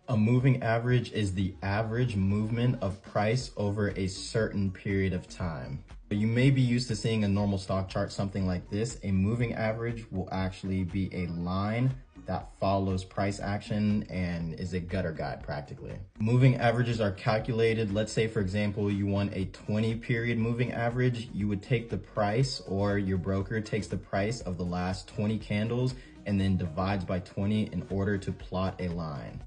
A moving average is the average movement of price over a certain period of time. You may be used to seeing a normal stock chart, something like this. A moving average will actually be a line that follows price action and is a gutter guide practically. Moving averages are calculated. Let's say, for example, you want a 20 period moving average. You would take the price, or your broker takes the price of the last 20 candles and then divides by 20 in order to plot a line.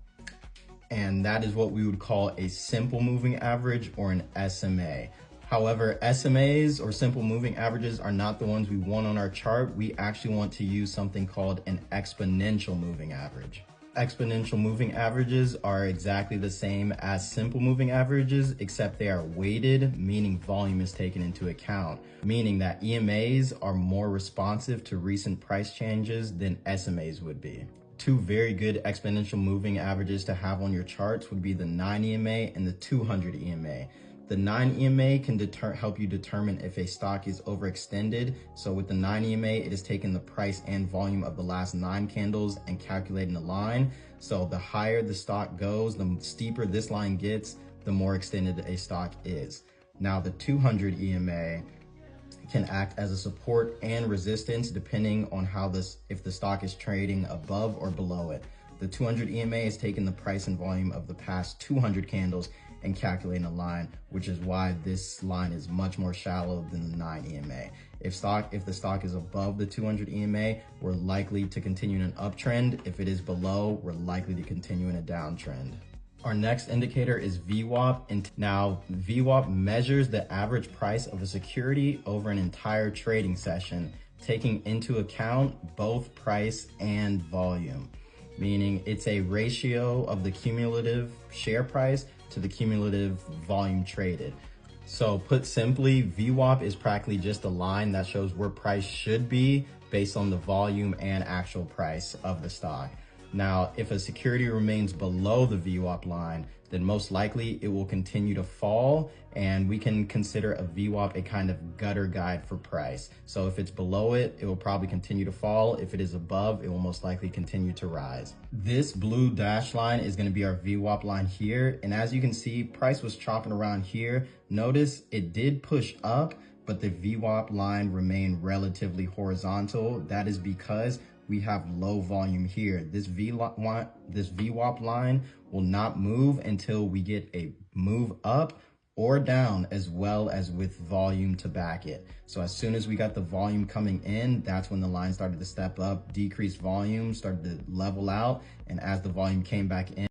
And that is what we would call a simple moving average, or an SMA. However, SMAs, or simple moving averages, are not the ones we want on our chart. We actually want to use something called an exponential moving average. Exponential moving averages are exactly the same as simple moving averages, except they are weighted, meaning volume is taken into account, meaning that EMAs are more responsive to recent price changes than SMAs would be. Two very good exponential moving averages to have on your charts would be the 9 EMA and the 200 EMA. The 9 EMA can help you determine if a stock is overextended. So with the 9 EMA, it is taking the price and volume of the last 9 candles and calculating a line. So the higher the stock goes, the steeper this line gets, the more extended a stock is. Now the 200 EMA can act as a support and resistance depending on if the stock is trading above or below it. The 200 EMA is taking the price and volume of the past 200 candles and calculating a line, which is why this line is much more shallow than the 9 EMA. If the stock is above the 200 EMA, we're likely to continue in an uptrend. If it is below, we're likely to continue in a downtrend. Our next indicator is VWAP. And now VWAP measures the average price of a security over an entire trading session, taking into account both price and volume, meaning it's a ratio of the cumulative share price to the cumulative volume traded. So put simply, VWAP is practically just a line that shows where price should be based on the volume and actual price of the stock. Now, if a security remains below the VWAP line, then most likely it will continue to fall, and we can consider a VWAP a kind of gutter guide for price. So if it's below it, it will probably continue to fall. If it is above, it will most likely continue to rise. This blue dashed line is going to be our VWAP line here. And as you can see, price was chopping around here. Notice it did push up, but the VWAP line remained relatively horizontal. That is because we have low volume here. This VWAP line will not move until we get a move up or down, as well as with volume to back it. So as soon as we got the volume coming in, that's when the line started to step up, decreased volume, started to level out. And as the volume came back in,